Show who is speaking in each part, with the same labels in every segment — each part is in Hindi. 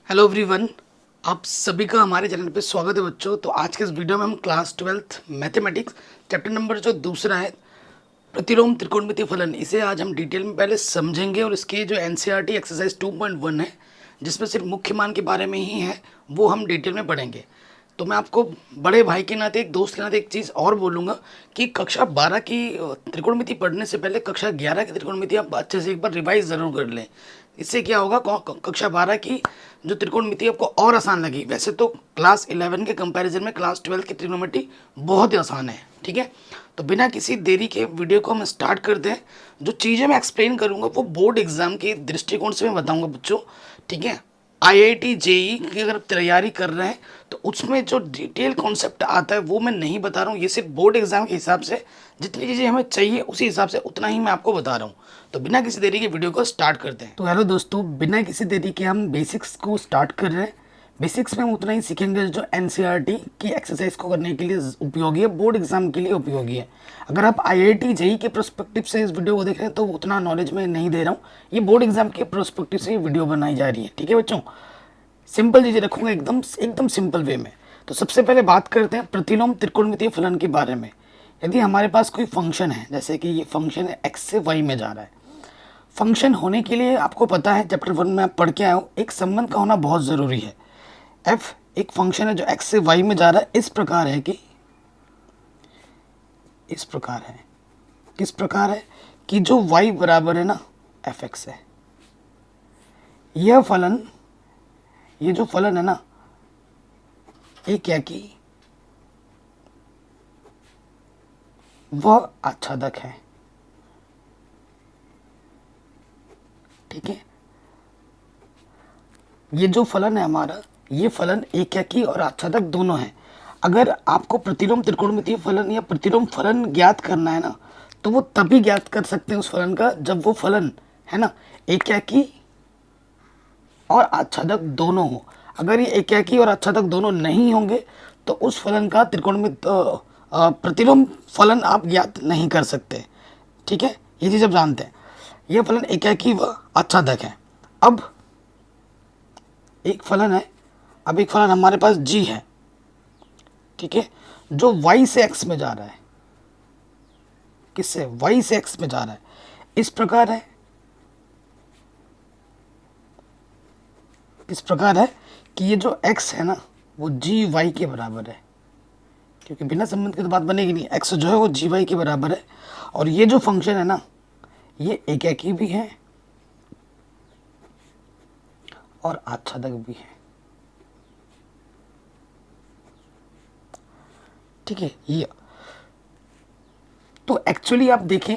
Speaker 1: हेलो एवरीवन, आप सभी का हमारे चैनल पे स्वागत है बच्चों। तो आज के इस वीडियो में हम class 12th mathematics chapter number जो दूसरा है प्रतिलोम त्रिकोणमितीय फलन, इसे आज हम डिटेल में पहले समझेंगे। और इसके जो एनसीईआरटी एक्सरसाइज 2.1 है जिसमें सिर्फ मुख्य मान के बारे में ही है, वो हम डिटेल में पढ़ेंगे। तो मैं आपको बड़े भाई के नाते, एक दोस्त के नाते एक चीज़ और बोलूँगा कि कक्षा 12 की त्रिकोणमिति पढ़ने से पहले कक्षा 11 की त्रिकोणमिति आप अच्छे से एक बार रिवाइज ज़रूर कर लें। इससे क्या होगा, कक्षा 12 की जो त्रिकोणमिति आपको और आसान लगी। वैसे तो क्लास 11 के कंपैरिजन में क्लास 12 की त्रिकोणमिति बहुत ही आसान है, ठीक है। तो बिना किसी देरी के वीडियो को हम स्टार्ट करते हैं। जो चीज़ें मैं एक्सप्लेन करूँगा वो बोर्ड एग्जाम के दृष्टिकोण से मैं बताऊँगा बच्चों, ठीक है। आईआईटी जेई की अगर आप तैयारी कर रहे हैं तो उसमें जो डिटेल कॉन्सेप्ट आता है वो मैं नहीं बता रहा हूँ। ये सिर्फ बोर्ड एग्जाम के हिसाब से जितनी चीज़ें हमें चाहिए उसी हिसाब से उतना ही मैं आपको बता रहा हूँ। तो बिना किसी देरी के वीडियो को स्टार्ट करते हैं। तो हेलो दोस्तों, बिना किसी देरी के हम बेसिक्स को स्टार्ट कर रहे हैं। बेसिक्स में हम उतना ही सीखेंगे जो एनसीईआरटी की एक्सरसाइज को करने के लिए उपयोगी है, बोर्ड एग्जाम के लिए उपयोगी है। अगर आप आईआईटी जेई के प्रोस्पेक्टिव से इस वीडियो को देख रहे हैं तो उतना नॉलेज मैं नहीं दे रहा हूँ। ये बोर्ड एग्जाम के प्रोस्पेक्टिव से ये वीडियो बनाई जा रही है, ठीक है बच्चों। सिंपल चीज़ें रखूंगा, एकदम एकदम सिंपल वे में। तो सबसे पहले बात करते हैं प्रतिलोम त्रिकोणमितीय फलन के बारे में। यदि हमारे पास कोई फंक्शन है, जैसे कि ये फंक्शन है एक्स से वाई में जा रहा है। फंक्शन होने के लिए आपको पता है, चैप्टर 1 में आप पढ़ के आए हो, एक संबंध का होना बहुत ज़रूरी है। एफ एक फंक्शन है जो एक्स से वाई में जा रहा है, इस प्रकार है कि इस प्रकार है, किस प्रकार है कि जो वाई बराबर है ना एफ एक्स है। यह फलन, ये जो फलन है ना, ये क्या कि वह आच्छादक है, ठीक है। ये जो फलन है हमारा, ये फलन एकाकी और आच्छादक दोनों है। अगर आपको प्रतिलोम त्रिकोणमितीय फलन या प्रतिलोम फलन ज्ञात करना है ना, तो वो तभी ज्ञात कर सकते हैं उस फलन का जब वो फलन है ना एकाकी और आच्छादक दोनों हो। अगर ये एकाकी और आच्छादक दोनों नहीं होंगे तो उस फलन का त्रिकोणमित प्रतिलोम फलन आप ज्ञात नहीं कर सकते, ठीक है। ये चीज़ आप जानते हैं, यह फलन एकाकी व आच्छादक है। अब एक फलन है, अब एक फलन हमारे पास g है, ठीक है, जो y से x में जा रहा है। किससे? y से x में जा रहा है। इस प्रकार है, इस प्रकार है कि ये जो x है ना वो जी वाई के बराबर है, क्योंकि बिना संबंध की तो बात बनेगी नहीं। x जो है वो जी वाई के बराबर है। और ये जो फंक्शन है ना, ये एकाकी भी है और आच्छादक भी है, ठीक है। ये तो एक्चुअली आप देखें,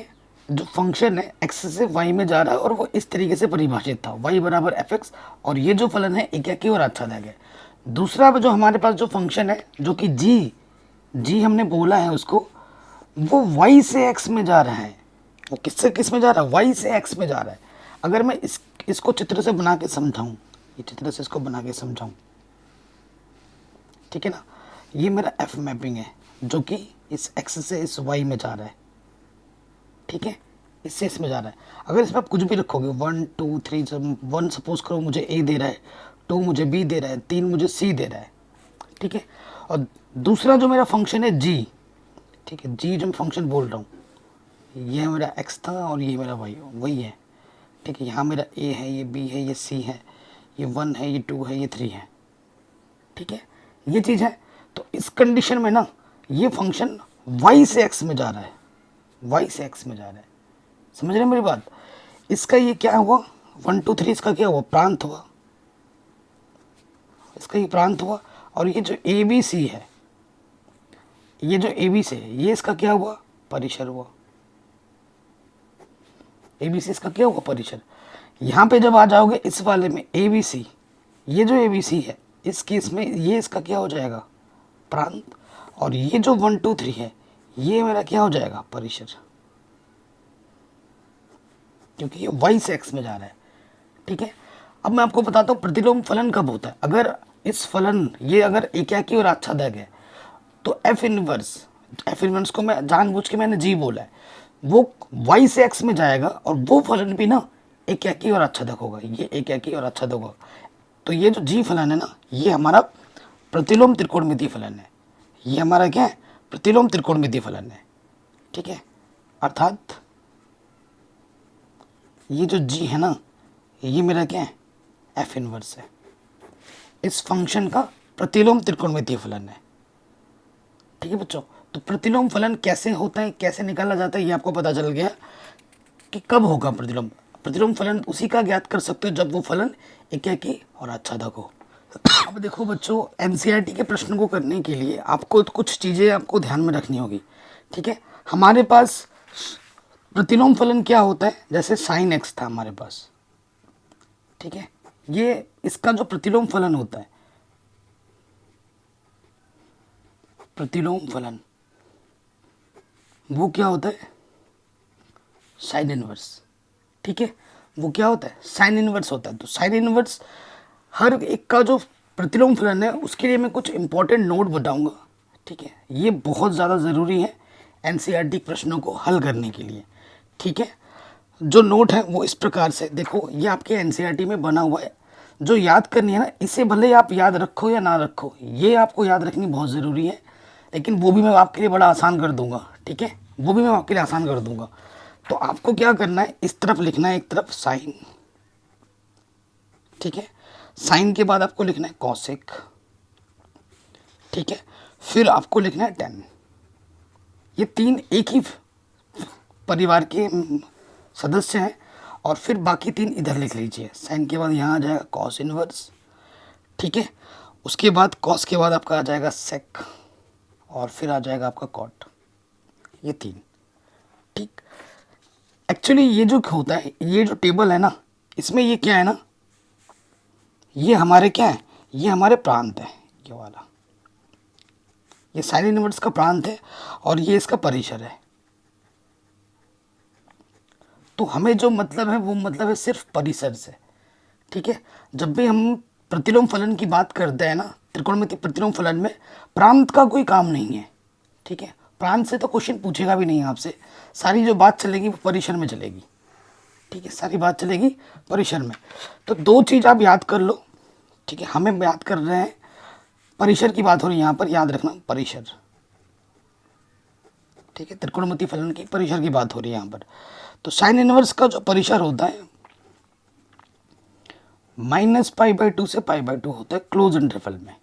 Speaker 1: जो फंक्शन है एक्स से वाई में जा रहा है और वो इस तरीके से परिभाषित था, वाई बराबर एफ एक्स। और ये जो फलन है एकाकी और आच्छादक है। दूसरा जो हमारे पास जो फंक्शन है जो कि जी हमने बोला है उसको, वो वाई से एक्स में जा रहा है। वो किससे किस में जा रहा है? वाई से एक्स में जा रहा है। अगर मैं इसको चित्र से बना के समझाऊं, ये चित्र से इसको बना के समझाऊं, ठीक है ना। ये मेरा एफ मैपिंग है जो कि इस एक्स से इस वाई में जा रहा है, ठीक है, इससे इसमें जा रहा है। अगर इसमें आप कुछ भी रखोगे 1 2 3, 1 सपोज करो मुझे ए दे रहा है, 2 मुझे बी दे रहा है, 3 मुझे सी दे रहा है, ठीक है। और दूसरा जो मेरा फंक्शन है जी, ठीक है, जी जो मैं फंक्शन बोल रहा हूँ, ये मेरा एक्स था और ये मेरा वाई वही है, ठीक है। यहाँ मेरा ए है, ये बी है, ये सी है, ये 1 है, ये 2 है, ये 3 है, ठीक है। ये चीज़ है। तो इस कंडीशन में ना ये फंक्शन y से x में जा रहा है, y से x में जा रहा है। समझ रहे हैं मेरी बात? इसका ये क्या हुआ, 1 2 3, इसका क्या हुआ? प्रांत हुआ, इसका ये प्रांत हुआ। और ये जो ए बी सी है, ये जो ए बी से है, ये इसका क्या हुआ? परिसर हुआ। ए बी सी इसका क्या हुआ? परिसर। यहाँ पे जब आ जाओगे इस वाले में ए बी सी, ये जो ए बी सी है इस केस में ये इसका क्या हो जाएगा? प्रांत। और ये जो 1 2 3 है ये मेरा क्या हो जाएगा? परिसर, क्योंकि ये y से x में जा रहा है, ठीक है। अब मैं आपको बताता हूँ प्रतिलोम फलन कब होता है। अगर इस फलन ये अगर एकाकी और आच्छादक है तो एफ इनवर्स को मैं जानबूझ के मैंने जी बोला है, वो y से x में जाएगा और वो फलन भी ना एकाकी और आच्छादक होगा। ये एकाकी और आच्छादक होगा। तो ये जो जी फलन है ना, ये हमारा प्रतिलोम त्रिकोणमितीय फलन है। ये हमारा क्या है? प्रतिलोम त्रिकोणमितीय फलन है। ठीक है, अर्थात ये जो जी है ना, ये मेरा क्या है? एफ इनवर्स है। इस फंक्शन का प्रतिलोम त्रिकोणमितीय फलन है। ठीक है बच्चों, तो प्रतिलोम फलन कैसे होता है, कैसे निकाला जाता है, ये आपको पता चल गया कि कब होगा प्रतिलोम। प्रतिलोम फलन उसी का ज्ञात कर सकते हो जब वो फलन एकाकी और आच्छादक हो। अब देखो बच्चों, एनसीईआरटी के प्रश्न को करने के लिए आपको कुछ चीज़ें आपको ध्यान में रखनी होगी। ठीक है, हमारे पास प्रतिलोम फलन क्या होता है? जैसे साइन एक्स था हमारे पास। ठीक है, ये इसका जो प्रतिलोम फलन होता है, प्रतिलोम फलन वो क्या होता है? Sine inverse. ठीक है, वो क्या होता है? साइन इनवर्स होता है। तो साइन इनवर्स हर एक का जो प्रतिलोम फलन है उसके लिए मैं कुछ इंपॉर्टेंट नोट बताऊंगा। ठीक है, ये बहुत ज़्यादा ज़रूरी है एनसीईआरटी प्रश्नों को हल करने के लिए। ठीक है, जो नोट है वो इस प्रकार से देखो, ये आपके एनसीईआरटी में बना हुआ है। जो याद करनी है ना, इसे भले आप याद रखो या ना रखो, ये आपको याद रखनी बहुत ज़रूरी है, लेकिन वो भी मैं आपके लिए बड़ा आसान कर दूंगा। ठीक है, वो भी मैं आपके लिए आसान कर दूंगा। तो आपको क्या करना है, इस तरफ लिखना है एक तरफ साइन। ठीक है, साइन के बाद आपको लिखना है कॉसेक। ठीक है, फिर आपको लिखना है टेन। ये तीन एक ही परिवार के सदस्य हैं। और फिर बाकी तीन इधर लिख लीजिए। साइन के बाद यहाँ आ जाएगा कॉस इनवर्स। ठीक है, उसके बाद कॉस के बाद आपका आ जाएगा सेक, और फिर आ जाएगा आपका कॉट। ये तीन। ठीक, एक्चुअली ये जो होता है, ये जो टेबल है ना, इसमें ये क्या है ना, ये हमारे क्या है? ये हमारे प्रांत है। ये वाला, ये साइन इनवर्स का प्रांत है और ये इसका परिसर है। तो हमें जो मतलब है वो मतलब है सिर्फ परिसर से। ठीक है, जब भी हम प्रतिलोम फलन की बात करते हैं ना, त्रिकोणमितीय प्रतिलोम फलन में प्रांत का कोई काम नहीं है। ठीक है, प्रांत से तो क्वेश्चन पूछेगा भी नहीं आपसे। सारी जो बात चलेगी वो परिसर में चलेगी। ठीक है, सारी बात चलेगी परिसर में। तो दो चीज़ आप याद कर लो। ठीक है, हमें याद कर रहे हैं, परिसर की बात हो रही है यहाँ पर, याद रखना परिसर। ठीक है, त्रिकोणमितीय फलन की परिसर की बात हो रही है यहाँ पर। तो साइन इनवर्स का जो परिसर होता है -π/2 से π/2 होता है क्लोज इंटरवल में।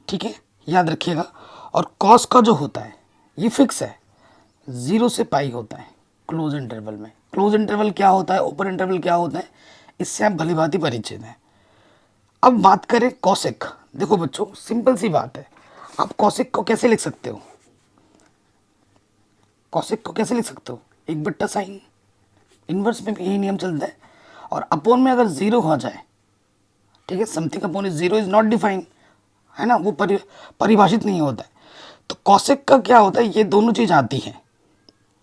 Speaker 1: ठीक है, याद रखिएगा। और कॉस का जो होता है ये फिक्स है, 0 से पाई होता है क्लोज इंटरवल में। क्लोज इंटरवल क्या होता है, ओपन इंटरवल क्या होता है, इससे आप भली भांति परिचित हैं। अब बात करें कॉसेक। देखो बच्चों, सिंपल सी बात है, आप कॉसेक को कैसे लिख सकते हो? कॉसेक को कैसे लिख सकते हो? 1/sin। इनवर्स में भी यही नियम चलता है। और अपोन में अगर 0 हो जाए, ठीक है, something upon is 0 is not defined, है ना, वो परिभाषित नहीं होता है। तो कॉसेक का क्या होता है, ये दोनों चीज़ आती है,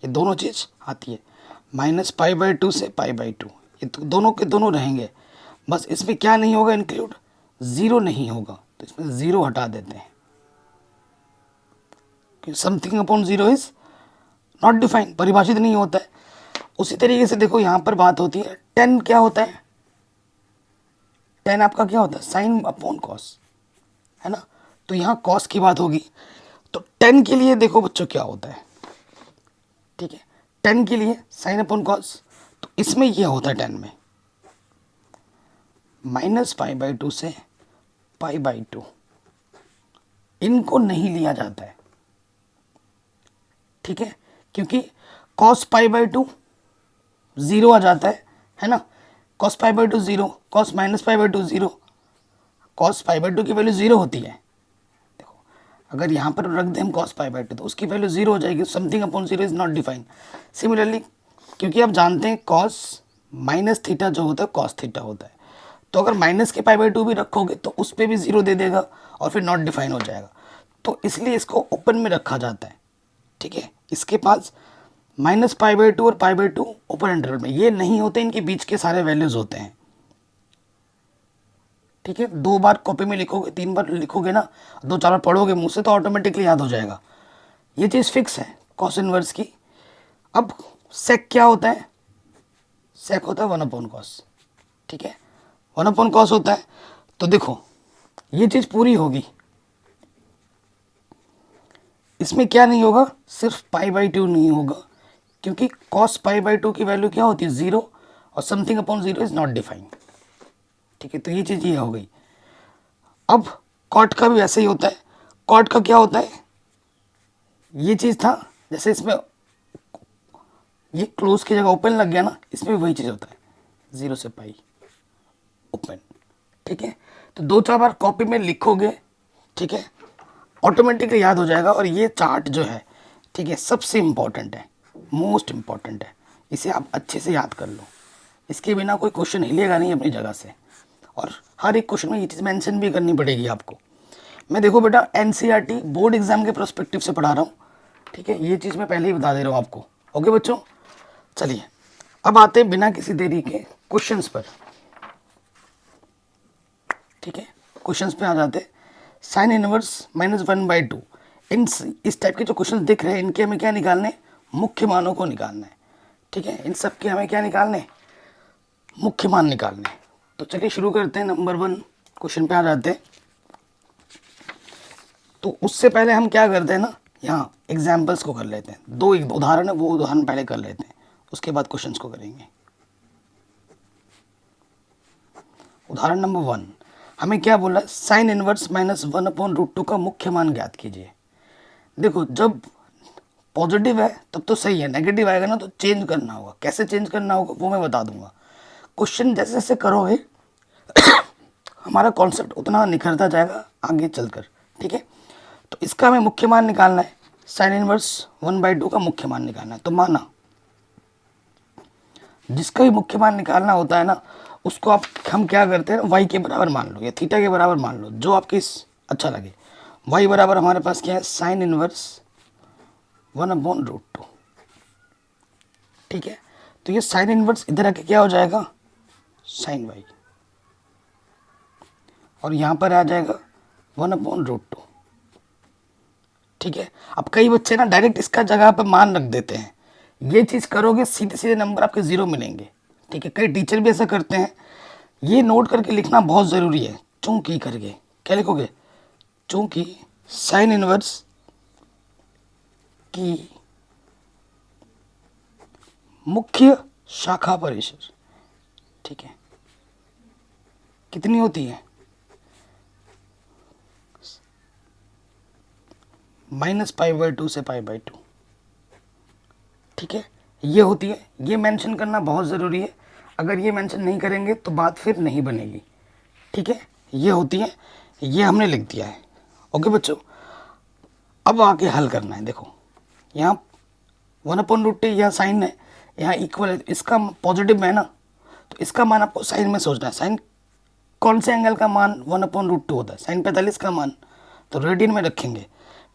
Speaker 1: ये दोनों चीज़ आती है। -π/2 से π/2, ये तो दोनों के दोनों रहेंगे। बस इसमें क्या नहीं होगा इंक्लूड, 0 नहीं होगा। तो इसमें 0 हटा देते हैं, क्योंकि something upon 0 is not defined, परिभाषित नहीं होता है। उसी तरीके से देखो यहाँ पर बात होती है, 10 क्या होता है? 10 आपका क्या होता है? साइन अपॉन कॉस, है ना। तो यहाँ कॉस की बात होगी। तो 10 के लिए देखो बच्चों क्या होता है। ठीक है, 10 के लिए साइन अपॉन कॉस, तो इसमें यह होता है 10 में -π/2 से π/2, इनको नहीं लिया जाता है। ठीक है, क्योंकि cos π/2 0 आ जाता है ना। cos π/2 0, cos -π/2 0, cos π/2 की वैल्यू 0 होती है। देखो, अगर यहाँ पर रख दें हम cos π/2 तो उसकी वैल्यू 0 हो जाएगी। Something upon 0 is not defined. Similarly, क्योंकि आप जानते हैं cos -θ जो होता है cos θ होता है, तो अगर माइनस के π/2 भी रखोगे तो उस पर भी 0 दे देगा और फिर नॉट डिफाइन हो जाएगा। तो इसलिए इसको ओपन में रखा जाता है। ठीक है, इसके पास -π/2 और π/2 ओपन इंटरवल में ये नहीं होते, इनके बीच के सारे वैल्यूज होते हैं। ठीक है, 2 बार कॉपी में लिखोगे, 3 बार लिखोगे ना, 2-4 बार पढ़ोगे मुँह से तो ऑटोमेटिकली याद हो जाएगा। ये चीज़ फिक्स है कॉस इनवर्स की। अब सेक क्या होता है? सेक होता है 1/cos। ठीक है, वन अपॉन कॉस होता है। तो देखो ये चीज़ पूरी होगी, इसमें क्या नहीं होगा, सिर्फ पाई बाई टू नहीं होगा, क्योंकि कॉस पाई बाई टू की वैल्यू क्या होती है, जीरो, और something upon zero is not defined. ठीक है, तो ये चीज़ ये हो गई। अब कॉट का भी वैसे ही होता है। कॉट का क्या होता है, ये चीज़ था, जैसे इसमें ये क्लोज की जगह ओपन लग गया ना, इसमें भी वही चीज़ होता है, जीरो से पाई ओपन। ठीक है, तो दो चार बार कॉपी में लिखोगे, ठीक है, ऑटोमेटिकली याद हो जाएगा। और ये चार्ट जो है, ठीक है, सबसे इम्पॉर्टेंट है, मोस्ट इम्पॉर्टेंट है, इसे आप अच्छे से याद कर लो। इसके बिना कोई क्वेश्चन हिलेगा नहीं अपनी जगह से, और हर एक क्वेश्चन में ये चीज़ मेंशन भी करनी पड़ेगी आपको। मैं देखो बेटा एनसीईआरटी बोर्ड एग्जाम के प्रोस्पेक्टिव से पढ़ा रहा हूँ, ठीक है, ये चीज़ मैं पहले ही बता दे रहा हूँ आपको। ओके बच्चों, चलिए अब आते हैं बिना किसी देरी के क्वेश्चंस पर। ठीक है, क्वेश्चंस पे आ जाते हैं। Sign inverse minus one by two, इस टाइप के जो क्वेश्चन दिख रहे हैं, इनके हमें क्या निकालने, मुख्य मानों को निकालना है। ठीक है, इन सब के हमें क्या निकालने, मुख्य मान निकालने। तो चलिए शुरू करते हैं, नंबर वन क्वेश्चन पे आ जाते हैं। तो उससे पहले हम क्या करते हैं ना, यहाँ एग्जाम्पल्स को कर लेते हैं। दो एक उदाहरण है, वो उदाहरण पहले कर लेते हैं, उसके बाद क्वेश्चंस को करेंगे। उदाहरण नंबर वन, हमें क्या बोला है, sine inverse minus one upon root two का मुख्य मान ज्ञात कीजिए। देखो जब पॉजिटिव है तब तो सही है, नेगेटिव आएगा ना तो चेंज करना होगा। कैसे चेंज करना होगा वो मैं बता दूंगा। क्वेश्चन जैसे जैसे करोगे हमारा कॉन्सेप्ट उतना निखरता जाएगा आगे चलकर। ठीक है, तो इसका हमें मुख्य मान निकालना है, sine inverse one by two का मुख्य मान निकालना है। तो माना जिसका भी मुख्य मान निकालना होता है ना, उसको आप हम क्या करते हैं, वाई के बराबर मान लो या थीटा के बराबर मान लो, जो आपकी अच्छा लगे। वाई बराबर हमारे पास क्या है, sine inverse one upon root two. ठीक है, तो ये साइन इनवर्स इधर आके क्या हो जाएगा, साइन वाई, और यहाँ पर आ जाएगा वन अपॉन रूट टू। ठीक है, अब कई बच्चे ना डायरेक्ट इसका जगह पर मान रख देते हैं, ये चीज़ करोगे सीधे सीधे नंबर आपके ज़ीरो मिलेंगे। ठीक है, कई टीचर भी ऐसा करते हैं। ये नोट करके लिखना बहुत ज़रूरी है, चूंकि करके क्या लिखोगे, चूंकि साइन इनवर्स की मुख्य शाखा परिसर, ठीक है, कितनी होती है, माइनस पाई बाई टू से पाई बाई टू। ठीक है, ये होती है, ये मेंशन करना बहुत ज़रूरी है। अगर ये मेंशन नहीं करेंगे तो बात फिर नहीं बनेगी। ठीक है, ये होती है, ये हमने लिख दिया है। ओके बच्चों, अब आके हल करना है। देखो यहाँ वन अपॉन रूट टी यहाँ साइन है, यहाँ इक्वल है, इसका पॉजिटिव है ना, तो इसका मान आपको साइन में सोचना है। साइन कौन से एंगल का मान वन अपॉन रूट टू होता है, साइन 45 का मान, तो रेडियन में रखेंगे।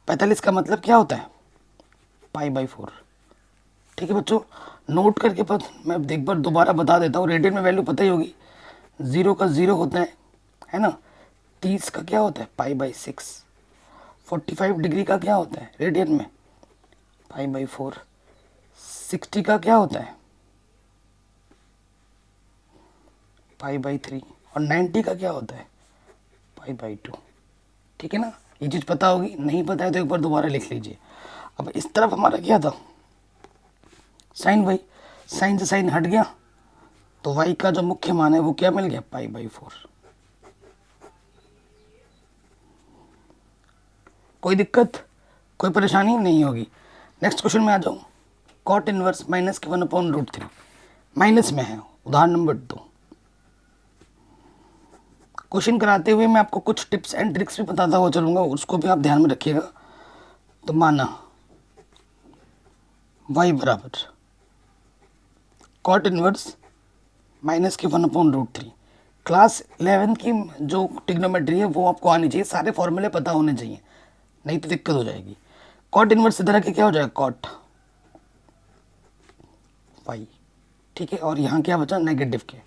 Speaker 1: 45 का मतलब क्या होता है, पाई बाई फोर। ठीक है बच्चों, नोट करके मैं एक बार दोबारा बता देता हूँ। रेडियन में वैल्यू पता ही होगी, ज़ीरो का ज़ीरो होता है ना। 30 का क्या होता है, पाई बाई सिक्स। 45 डिग्री का क्या होता है रेडियन में, पाई बाई फोर। 60 का क्या होता है, पाई बाई थ्री। और 90 का क्या होता है, पाई बाई टू। ठीक है ना, ये चीज़ पता होगी, नहीं पता है तो एक बार दोबारा लिख लीजिए। अब इस तरफ हमारा क्या था, साइन वाई, साइन से साइन हट गया, तो वाई का जो मुख्य मान है वो क्या मिल गया, पाई बाई फोर। कोई दिक्कत, कोई परेशानी नहीं होगी। नेक्स्ट क्वेश्चन में आ जाऊँ, कॉट इनवर्स माइनस के one upon root three, minus में है, उदाहरण नंबर 2। क्वेश्चन कराते हुए मैं आपको कुछ टिप्स एंड ट्रिक्स भी बताता हुआ चलूँगा, उसको भी आप ध्यान में रखिएगा। तो माना y बराबर कॉट इनवर्स माइनस के one upon root three. Class 11 की जो टिग्नोमेट्री है वो आपको आनी चाहिए, सारे फॉर्मूले पता होने चाहिए, नहीं तो दिक्कत हो जाएगी। कॉट इनवर्स इधर आके क्या हो जाएगा, कॉट वाई। ठीक है, और यहाँ क्या बचा, नेगेटिव के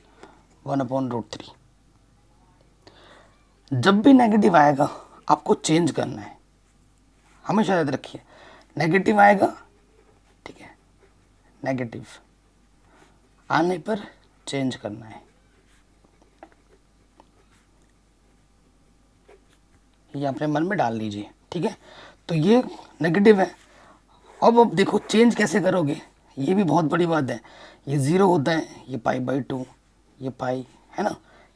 Speaker 1: वन अपॉन रूट थ्री। जब भी नेगेटिव आएगा आपको चेंज करना है, हमेशा याद रखिए। नेगेटिव आएगा, ठीक है, नेगेटिव आने पर चेंज करना है। ये अपने मन में डाल लीजिए, ठीक है। तो ये नेगेटिव है। अब देखो चेंज कैसे करोगे, ये भी बहुत बड़ी बात है। ये 0 होता है, ये पाई/2, ये पाई है ना,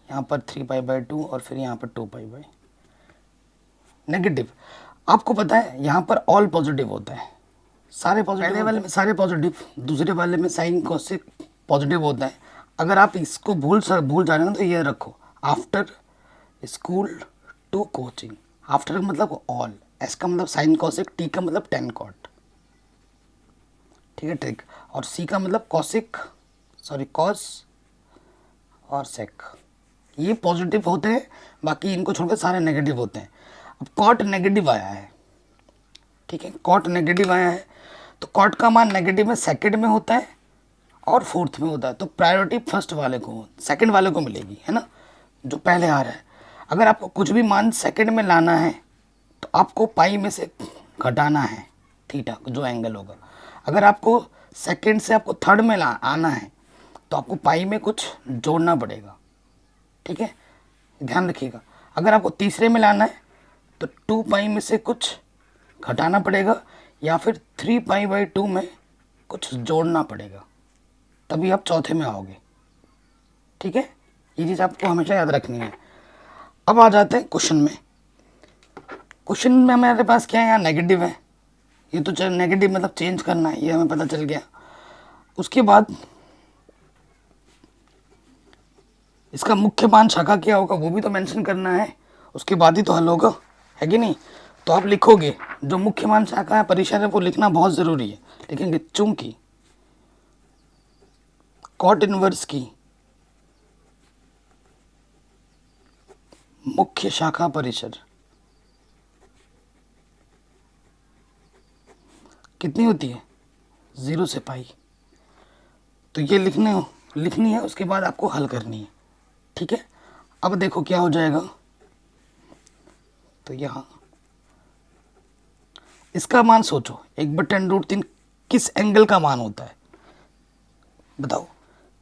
Speaker 1: यहाँ पर 3π/2 और फिर यहाँ पर 2π। नेगेटिव, आपको पता है यहाँ पर ऑल पॉजिटिव होता है, सारे पॉजिटिव, पहले वाले में सारे पॉजिटिव, दूसरे वाले में साइन कोसेक पॉजिटिव होता है। अगर आप इसको भूल जा रहे हो तो ये रखो, after school to coaching. After का मतलब ऑल, एस का मतलब साइन कोसेक, टी का मतलब टेन कॉट, ठीक है ट्रिक, और सी का मतलब कॉसिक, सॉरी कॉस और सेक, ये पॉजिटिव होते हैं, बाकी इनको छोड़कर सारे नेगेटिव होते हैं। अब कॉट नेगेटिव आया है, ठीक है, कॉट नेगेटिव आया है, तो कॉट का मान नेगेटिव में सेकंड में होता है और फोर्थ में होता है, तो प्रायोरिटी फर्स्ट वाले को, सेकंड वाले को मिलेगी, है ना, जो पहले आ रहा है। अगर आपको कुछ भी मान सेकंड में लाना है तो आपको पाई में से घटाना है थीटा, जो एंगल होगा। अगर आपको सेकंड से आपको थर्ड में आना है तो आपको पाई में कुछ जोड़ना पड़ेगा, ठीक है, ध्यान रखिएगा। अगर आपको तीसरे में लाना है तो 2π में से कुछ घटाना पड़ेगा, या फिर 3π/2 में कुछ जोड़ना पड़ेगा, तभी आप चौथे में आओगे, ठीक है। ये चीज़ आपको हमेशा याद रखनी है। अब आ जाते हैं क्वेश्चन में। क्वेश्चन में हमारे पास क्या है, यहाँ नेगेटिव है, ये तो चल नेगेटिव मतलब चेंज करना है, ये हमें पता चल गया। उसके बाद इसका मुख्य मान शाखा क्या होगा वो भी तो मेंशन करना है, उसके बाद ही तो हल होगा, है कि नहीं। तो आप लिखोगे जो मुख्य मान शाखा है परिसर है वो लिखना बहुत ज़रूरी है, लिखेंगे चूंकि कॉट इनवर्स की मुख्य शाखा परिसर कितनी होती है, 0 से पाई, तो ये लिखनी है, उसके बाद आपको हल करनी है, ठीक है। अब देखो क्या हो जाएगा, तो यहाँ इसका मान सोचो, 1/√3 किस एंगल का मान होता है, बताओ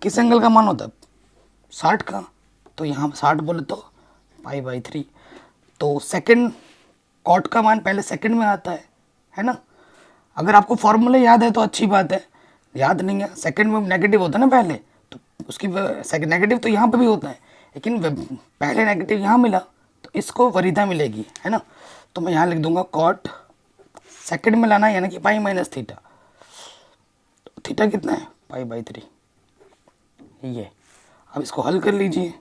Speaker 1: किस एंगल का मान होता है, 60 का, तो यहाँ 60 बोले तो π/3। तो सेकंड कॉट का मान पहले सेकंड में आता है ना। अगर आपको फॉर्मूला याद है तो अच्छी बात है, याद नहीं है, सेकंड में नेगेटिव होता है ना पहले, तो उसकी सेकंड नेगेटिव तो यहाँ पे भी होता है, लेकिन पहले नेगेटिव यहाँ मिला तो इसको वरीयता मिलेगी, है ना। तो मैं यहाँ लिख दूंगा कॉट सेकंड में लाना, यानी कि पाई माइनस थीटा, तो थीटा कितना है π/3, ये। अब इसको हल कर लीजिए,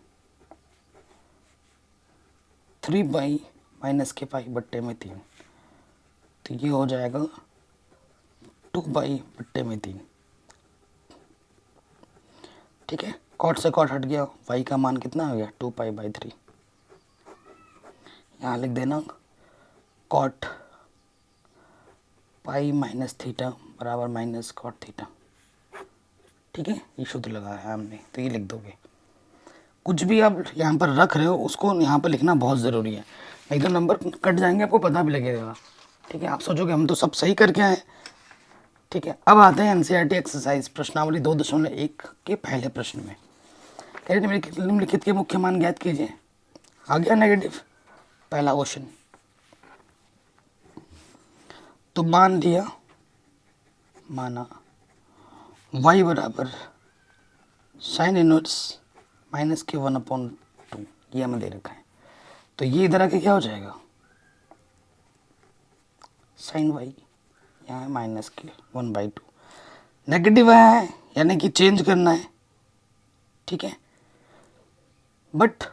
Speaker 1: 3π माइनस के π/3, तो ये हो जाएगा 2π/3, ठीक है। कॉट से कॉट हट गया, y का मान कितना हो गया 2π/3, यहाँ लिख देना कॉट पाई माइनस थीटा बराबर माइनस कॉट थीटा, ठीक है, ये शुद्ध लगाया है हमने, तो ये लिख दोगे। कुछ भी आप यहाँ पर रख रहे हो उसको यहाँ पर लिखना बहुत ज़रूरी है, नहीं तो नंबर कट जाएंगे, आपको पता भी लगेगा, ठीक है। आप सोचोगे हम तो सब सही करके आए, ठीक है। अब आते हैं एनसीईआरटी एक्सरसाइज प्रश्नावली 2.1 के पहले प्रश्न में, कह रहे निम्नलिखित के मुख्य मान ज्ञात कीजिए। आ गया नेगेटिव पहला क्वेश्चन, तो मान लिया, माना y बराबर साइन इनवर्स माइनस के 1/2, ये हमें दे रखा है, तो ये इधर आके क्या हो जाएगा साइन y, यहाँ है माइनस के 1/2, नेगेटिव आया है यानी कि चेंज करना है, ठीक है। बट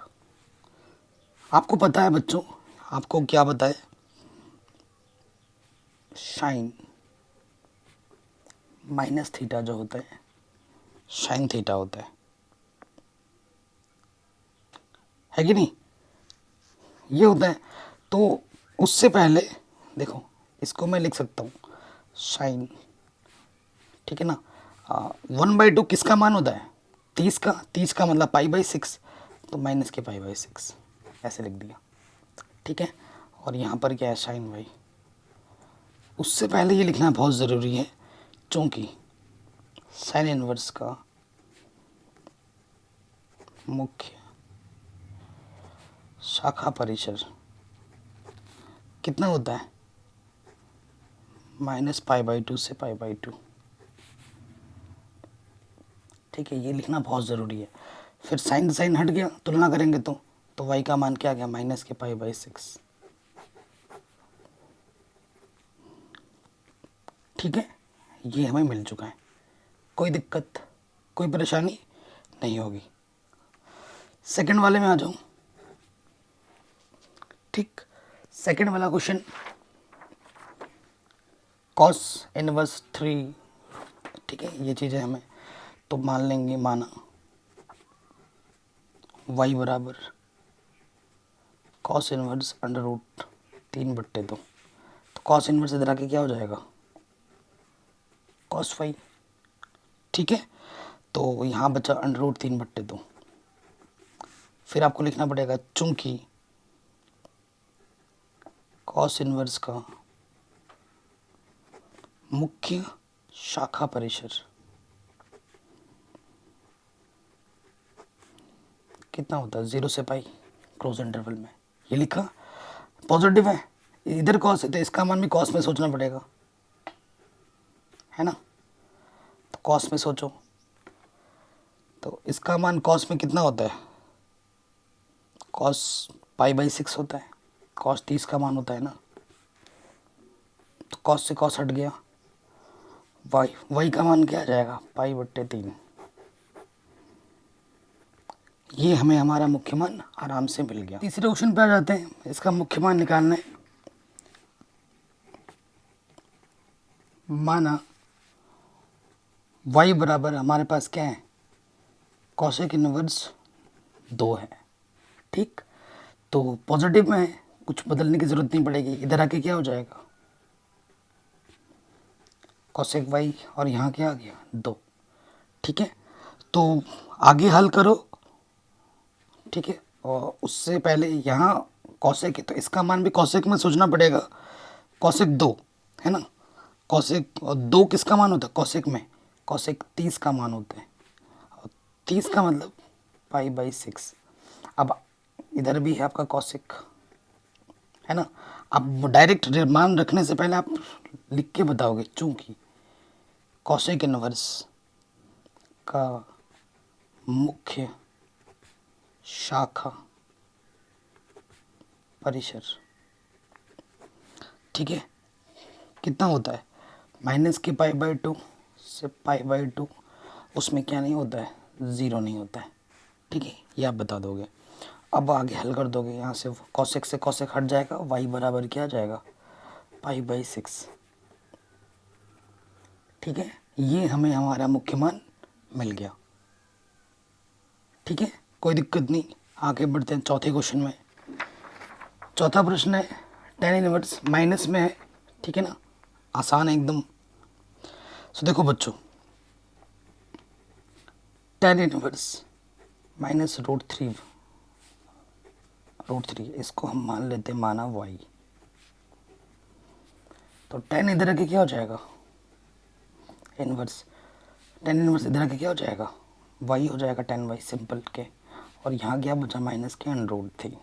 Speaker 1: आपको पता है बच्चों, आपको क्या पता है, साइन माइनस थीटा जो होता है साइन थीटा होता है कि नहीं, ये होता है। तो उससे पहले देखो इसको मैं लिख सकता हूँ साइन, ठीक है ना, 1/2 किसका मान होता है 30 का मतलब π/6, तो माइनस के π/6 ऐसे लिख दिया, ठीक है। और यहाँ पर क्या है साइन y, उससे पहले ये लिखना बहुत ज़रूरी है, चूँकि साइन इनवर्स का मुख्य शाखा परिसर कितना होता है, -π/2 से π/2। ठीक है, ये लिखना बहुत ज़रूरी है। फिर साइन साइन हट गया, तुलना करेंगे तो y का मान क्या आ गया, -π/6। ठीक है, ये हमें मिल चुका है। कोई दिक्कत, कोई परेशानी नहीं होगी। सेकंड वाले में आ जाऊँ। ठीक, सेकंड वाला क्वेश्चन, cos इनवर्स 3। ठीक है, ये चीज़ें हमें तो मान लेंगे, माना y बराबर cos इनवर्स √3/2। तो cos इनवर्स इधर आके क्या हो जाएगा, cos फाई। ठीक है, तो यहाँ बचा √3/2। फिर आपको लिखना पड़ेगा चूंकि cos इनवर्स का मुख्य शाखा परिसर कितना होता है, 0 से पाई क्लोज इंटरवल में। ये लिखा, पॉजिटिव है, इधर कॉस है तो इसका मान भी कॉस में सोचना पड़ेगा, है ना। तो कॉस में सोचो, तो इसका मान कॉस में कितना होता है, कॉस π/6 होता है। कॉस 30 का मान होता है ना, तो कॉस से कॉस हट गया, वाई का मान क्या आ जाएगा, π/3। ये हमें हमारा मुख्य मान आराम से मिल गया। तीसरे क्वेश्चन पे आ जाते हैं, इसका मुख्य मान निकालना है। माना y बराबर हमारे पास क्या है, कॉसेक इनवर्स 2 है। ठीक, तो पॉजिटिव में है, कुछ बदलने की ज़रूरत नहीं पड़ेगी, इधर आके क्या हो जाएगा, कॉसेक y, और यहाँ क्या आ गया, 2। ठीक है, तो आगे हल करो। ठीक है, और उससे पहले यहाँ कॉसेक है तो इसका मान भी कॉसेक में सोचना पड़ेगा, कॉसेक 2 है ना। कॉसेक 2 किसका मान होता है, कॉसेक में, कॉसेक 30 का मान होता है, और 30 का मतलब π/6। अब इधर भी है आपका कॉसेक, है ना। अब डायरेक्ट मान रखने से पहले आप लिख के बताओगे, चूंकि कॉसेक इनवर्स का मुख्य शाखा परिसर, ठीक है, कितना होता है, -π/2 से π/2, उसमें क्या नहीं होता है, 0 नहीं होता है। ठीक है, ये आप बता दोगे। अब आगे हल कर दोगे, यहाँ से कॉसेक से कॉसेक हट जाएगा, y बराबर क्या आ जाएगा, π/6। ठीक है, ये हमें हमारा मुख्य मान मिल गया। ठीक है, कोई दिक्कत नहीं। आगे बढ़ते हैं चौथे क्वेश्चन में। चौथा प्रश्न है, tan इनवर्स माइनस में है। ठीक है ना, आसान है एकदम। सो देखो बच्चों, tan इनवर्स -√3, इसको हम मान लेते हैं माना y। तो tan इधर आके क्या हो जाएगा, इनवर्स, tan इनवर्स इधर आके क्या हो जाएगा, y हो जाएगा tan y सिंपल के, और यहाँ क्या बचा, माइनस के √3।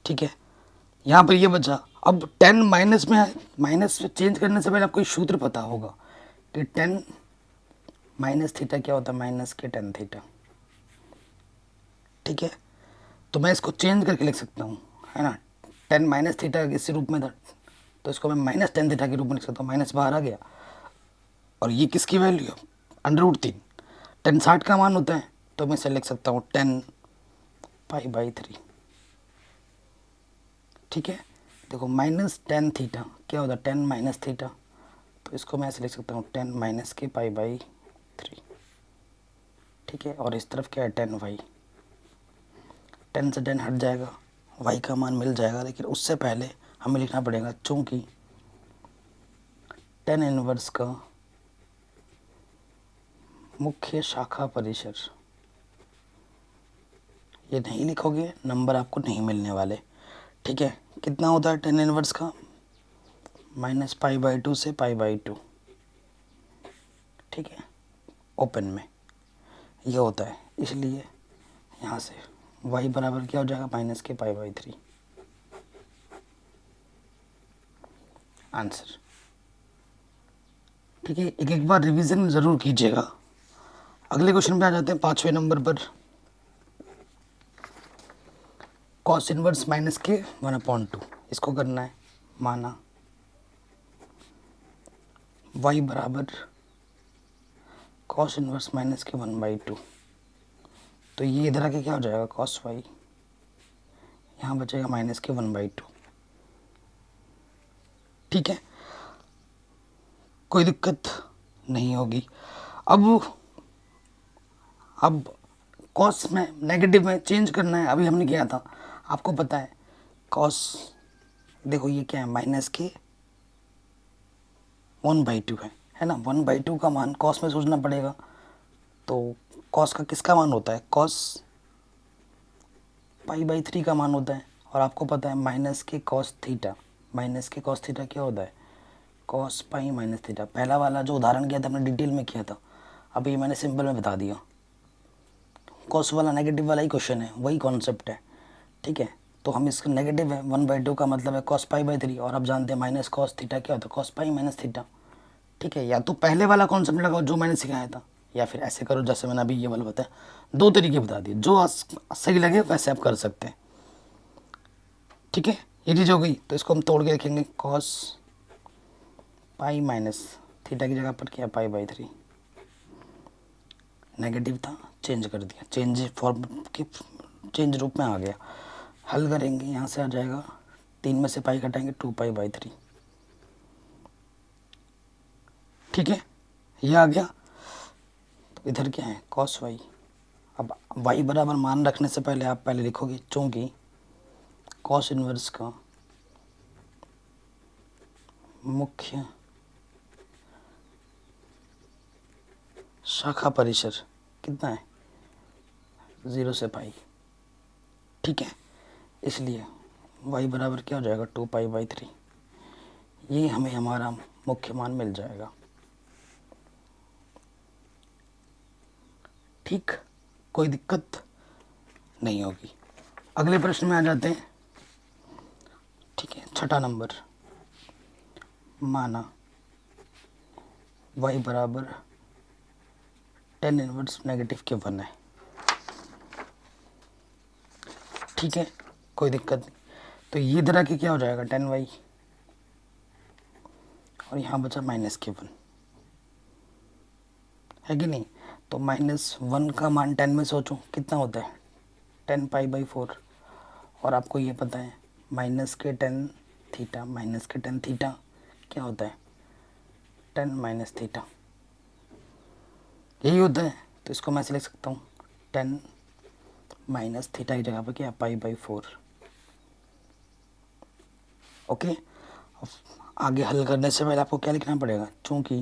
Speaker 1: ठीक है, यहाँ पर ये बचा। अब tan माइनस में है, माइनस से चेंज करने से पहले आपको सूत्र पता होगा कि tan माइनस थीटा क्या होता है, माइनस के tan थीटा। ठीक है, तो मैं इसको चेंज करके लिख सकता हूँ, है ना। tan माइनस थीटा इसी रूप में था, तो इसको मैं -tan थीटा के रूप में लिख सकता हूँ, माइनस बाहर आ गया। और ये किसकी वैल्यू है, √3। tan 60 का मान होता है, तो मैं इसे लिख सकता हूँ tan π/3। ठीक है, देखो -tan थीटा क्या होता है, tan माइनस थीटा, तो इसको मैं ऐसे लिख सकता हूँ tan माइनस के π/3। ठीक है, और इस तरफ क्या है, tan y, tan से tan हट जाएगा, y का मान मिल जाएगा। लेकिन उससे पहले हमें लिखना पड़ेगा, चूंकि tan इनवर्स का मुख्य शाखा परिसर, ये नहीं लिखोगे नंबर आपको नहीं मिलने वाले। ठीक है, कितना होता है tan इनवर्स का, -π/2 से π/2। ठीक है, ओपन में ये होता है, इसलिए यहाँ से y बराबर क्या हो जाएगा, -के π/3। आंसर। ठीक है, एक एक बार रिवीजन ज़रूर कीजिएगा। अगले क्वेश्चन पे आ जाते हैं 5वें नंबर पर। कॉस इनवर्स माइनस के 1/2 इसको करना है। माना y बराबर कॉस इनवर्स माइनस के 1/2, तो ये इधर आके क्या हो जाएगा, कॉस y, यहाँ बचेगा माइनस के 1/2। ठीक है, कोई दिक्कत नहीं होगी। अब कॉस में नेगेटिव में चेंज करना है। अभी हमने किया था, आपको पता है कॉस, देखो ये क्या है, माइनस के 1/2 है ना। 1/2 का मान कॉस में सोचना पड़ेगा, तो कॉस का किसका मान होता है, कॉस π/3 का मान होता है। और आपको पता है माइनस के कॉस थीटा, माइनस के कॉस थीटा क्या होता है, कॉस पाई माइनस थीटा। पहला वाला जो उदाहरण किया था हमने डिटेल में किया था, अब ये मैंने सिंपल में बता दिया। कॉस वाला नेगेटिव वाला ही क्वेश्चन है, वही कॉन्सेप्ट है। ठीक है, तो हम इसका नेगेटिव है, 1/2 का मतलब है कॉस π/3, और आप जानते हैं माइनस कॉस थीटा क्या होता है, कॉस पाई माइनस थीटा। ठीक है, या तो पहले वाला कॉन्सेप्ट लगाओ जो मैंने सिखाया था, या फिर ऐसे करो जैसे मैंने अभी ये वाला बताया। दो तरीके बता दिए, जो सही लगे वैसे आप कर सकते हैं। ठीक है, ये चीज़ हो गई, तो इसको हम तोड़ के लिखेंगे, कॉस पाई माइनस थीटा की जगह पर क्या, π/3। नेगेटिव था, चेंज कर दिया, चेंज फॉर्म की चेंज रूप में आ गया। हल करेंगे, यहाँ से आ जाएगा 3 में से पाई घटाएंगे 2π/3। ठीक है, ये आ गया। तो इधर क्या है, कॉस वाई। अब y बराबर मान रखने से पहले आप पहले लिखोगे, चूँकि कॉस इनवर्स का मुख्य शाखा परिसर कितना है, 0 से पाई। ठीक है, इसलिए y बराबर क्या हो जाएगा, 2π/3। ये हमें हमारा मुख्य मान मिल जाएगा। ठीक, कोई दिक्कत नहीं होगी। अगले प्रश्न में आ जाते हैं। ठीक है, 6ठा नंबर, माना y बराबर tan इनवर्स नेगेटिव के 1 है। ठीक है, कोई दिक्कत नहीं। तो ये तरह के क्या हो जाएगा, tan y, और यहाँ बचा माइनस के 1, है कि नहीं। तो -1 का मान 10 में सोचो कितना होता है, 10π/4। और आपको ये पता है माइनस के 10 थीटा, माइनस के 10 थीटा क्या होता है, 10 माइनस थीटा, यही होता है। तो इसको मैं ऐसे लिख सकता हूँ, 10 माइनस थीटा की जगह पर क्या, π/4। ओके, आगे हल करने से पहले आपको क्या लिखना पड़ेगा, चूँकि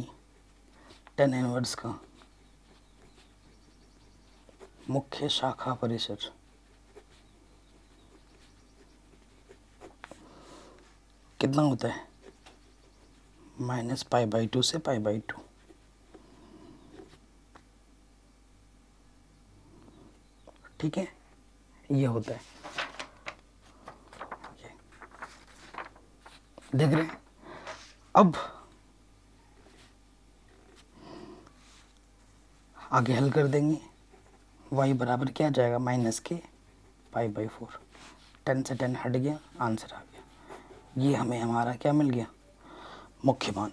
Speaker 1: tan इनवर्स का मुख्य शाखा परिसर कितना होता है, -π/2 से π/2। ठीक है, ये होता है, ये देख रहे हैं। अब आगे हल कर देंगे, y बराबर क्या आ जाएगा, माइनस के π/4। 10 से 10 हट गया, आंसर आ गया। ये हमें हमारा क्या मिल गया, मुख्य मान।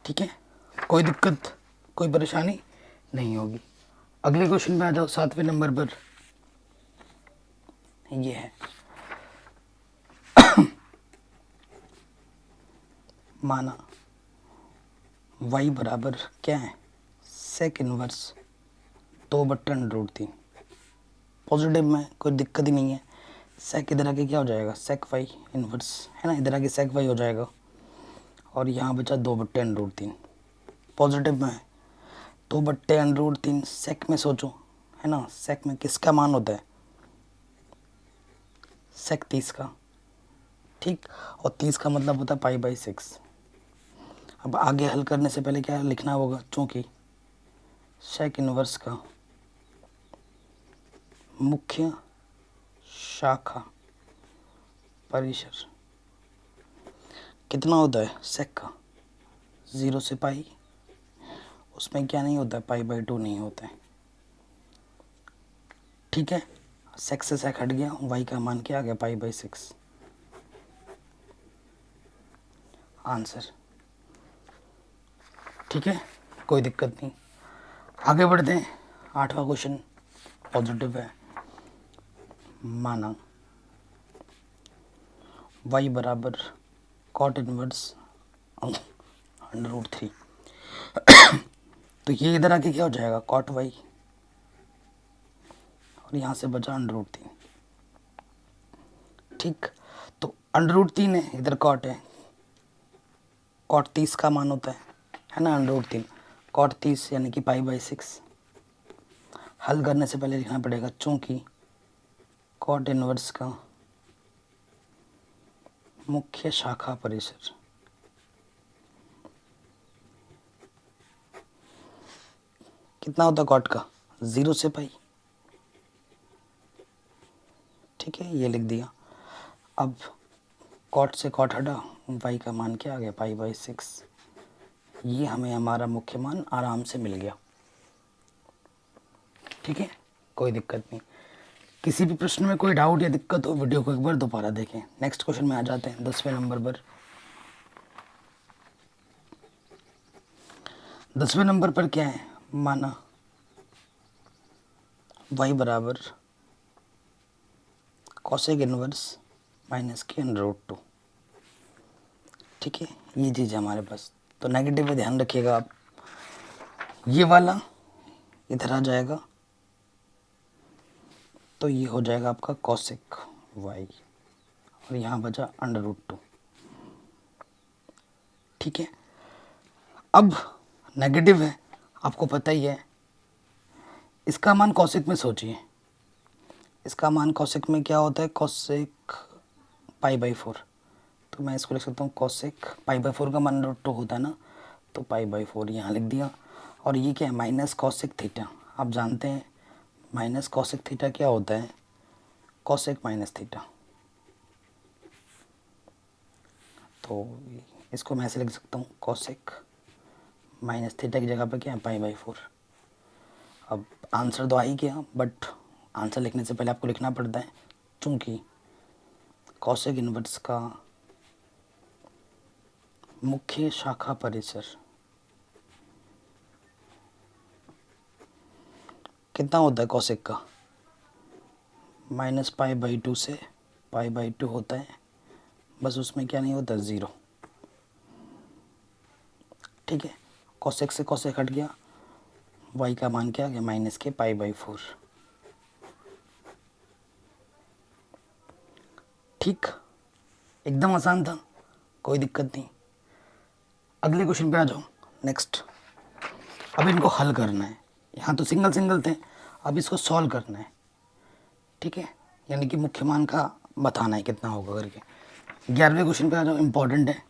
Speaker 1: ठीक है, कोई दिक्कत कोई परेशानी नहीं होगी। अगले क्वेश्चन में आ जाओ, 7वें नंबर पर। ये है माना y बराबर क्या है, सेक इनवर्स 2/√3। पॉजिटिव में कोई दिक्कत ही नहीं है, सेक इधर आके क्या हो जाएगा, सेक y इनवर्स, है ना, इधर आके सेक y हो जाएगा, और यहाँ बचा 2/√3। पॉजिटिव में 2/√3, सेक में सोचो, है ना, सेक में किसका मान होता है, सेक 30 का। ठीक, और 30 का मतलब होता है π/6। अब आगे हल करने से पहले क्या लिखना होगा, चूँकि सेक इनवर्स का मुख्य शाखा परिसर कितना होता है सेक का, 0 से पाई, उसमें क्या नहीं होता है, पाई/2 नहीं होता है। ठीक है, सेक से सेक हट गया, वाई का मान क्या आ गया, पाई/6 आंसर। ठीक है, कोई दिक्कत नहीं। आगे बढ़ते हैं, 8वां क्वेश्चन पॉजिटिव है। माना y बराबर कॉट इनवर्स √3, तो ये इधर आके क्या हो जाएगा, कॉट y, और यहाँ से बचा √3। ठीक, तो √3 है, इधर कॉट है, कॉट 30 का मान होता है ना, √3 कॉट 30 यानी कि पाई/6। हल करने से पहले लिखना पड़ेगा, चूंकि कॉट इनवर्स का मुख्य शाखा परिसर कितना होता है कॉट का, 0 से पाई। ठीक है, ये लिख दिया। अब कॉट से कॉट हटा, वाई का मान क्या आ गया, पाई/6। ये हमें हमारा मुख्य मान आराम से मिल गया। ठीक है, कोई दिक्कत नहीं। किसी भी प्रश्न में कोई डाउट या दिक्कत हो, वीडियो को एक बार दोबारा देखें। नेक्स्ट क्वेश्चन में आ जाते हैं, 10वें नंबर पर। 10वें नंबर पर क्या है, माना y बराबर कॉसेक इनवर्स -k√2। ठीक है, ये चीज़ है हमारे पास, तो नेगेटिव में ध्यान रखिएगा आप। ये वाला इधर आ जाएगा, तो ये हो जाएगा आपका कॉसेक y, और यहाँ बचा √2। ठीक है, अब नेगेटिव है, आपको पता ही है। इसका मान कॉसेक में सोचिए, इसका मान कॉसेक में क्या होता है, कॉसेक पाई/4। तो मैं इसको लिख सकता हूँ, कॉसेक पाई/4 का मान √2 होता है ना, तो पाई/4 यहाँ लिख दिया। और ये क्या है, माइनस कॉसेक थीटा। आप जानते हैं माइनस कॉसेक थीटा क्या होता है, कॉसेक माइनस थीटा। तो इसको मैं ऐसे लिख सकता हूँ, कॉसेक माइनस थीटा की जगह पर क्या है, पाई/4। अब आंसर तो आ ही गया, बट आंसर लिखने से पहले आपको लिखना पड़ता है, चूँकि कॉसेक इनवर्स का मुख्य शाखा परिसर कितना होता है, कॉसेक का -पाई/2 से पाई/2 होता है, बस उसमें क्या नहीं होता, 0। ठीक है, कॉसेक से कॉसेक हट गया, y का मान क्या आ गया, -k पाई/4। ठीक, एकदम आसान था, कोई दिक्कत नहीं। अगले क्वेश्चन पे आ जाओ, नेक्स्ट। अब इनको हल करना है, यहाँ तो सिंगल सिंगल थे, अब इसको सॉल्व करना है। ठीक है, यानी कि मुख्य मान का बताना है कितना होगा करके। 11वें क्वेश्चन पे आ जाओ, इम्पोर्टेंट है।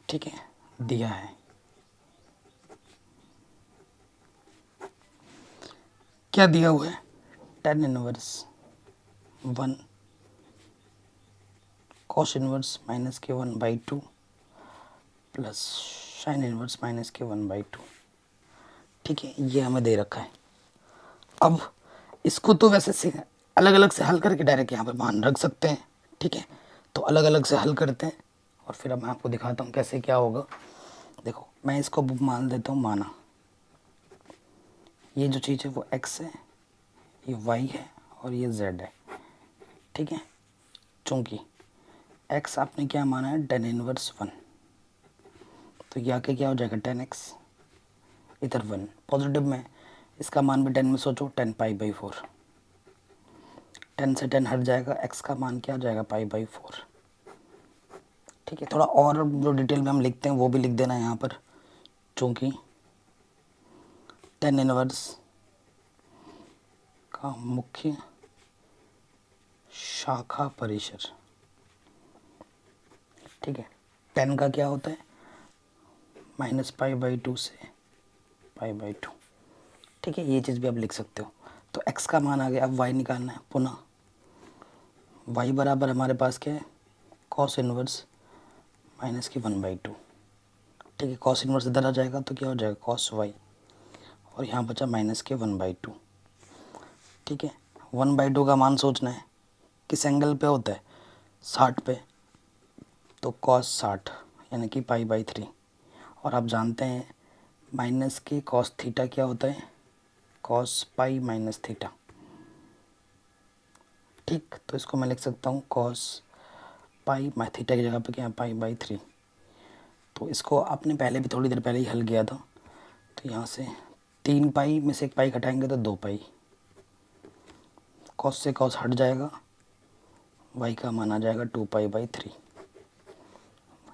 Speaker 1: ठीक है, दिया है, क्या दिया हुआ है, tan inverse 1 cos inverse -k1/2 plus sin inverse -k1/2। ठीक है, ये हमें दे रखा है। अब इसको तो वैसे अलग अलग से हल करके डायरेक्ट यहाँ पर मान रख सकते हैं। ठीक है, तो अलग अलग से हल करते हैं, और फिर अब मैं आपको दिखाता हूँ कैसे क्या होगा। देखो, मैं इसको मान देता हूँ, माना ये जो चीज़ है वो x है, ये y है, और ये z है। ठीक है, चूँकि x आपने क्या माना है, tan इनवर्स 1, तो ये आके क्या हो जाएगा, tan x, इधर 1 पॉजिटिव में, इसका मान भी 10 में सोचो, 10 पाई/4। 10 से 10 हट जाएगा, x का मान क्या आ जाएगा, पाई/4। ठीक है, थोड़ा और जो डिटेल में हम लिखते हैं वो भी लिख देना यहाँ पर, चूँकि tan इनवर्स का मुख्य शाखा परिसर। ठीक है, 10 का क्या होता है, -पाई/2 से पाई/2। ठीक है, ये चीज़ भी आप लिख सकते हो। तो x का मान आ गया, अब y निकालना है पुनः। y बराबर हमारे पास क्या है, cos इनवर्स माइनस की 1/2। ठीक है, कॉस इन्वर्स इधर आ जाएगा तो क्या हो जाएगा कॉस वाई, और यहाँ बचा माइनस के 1/2। ठीक है, 1/2 का मान सोचना है किस एंगल पे होता है, 60 पे, तो कॉस 60 यानी कि पाई/3। और आप जानते हैं माइनस के कॉस थीटा क्या होता है, कॉस पाई माइनस थीटा। ठीक, तो इसको मैं लिख सकता हूँ कॉस पाई थीटा की जगह पे क्या है पाई/3। तो इसको आपने पहले भी थोड़ी देर पहले ही हल किया था, तो यहाँ से 3 पाई में से 1 पाई घटाएंगे तो 2 पाई, कॉस से कॉस हट जाएगा, वाई का मान आ जाएगा 2 पाई/3।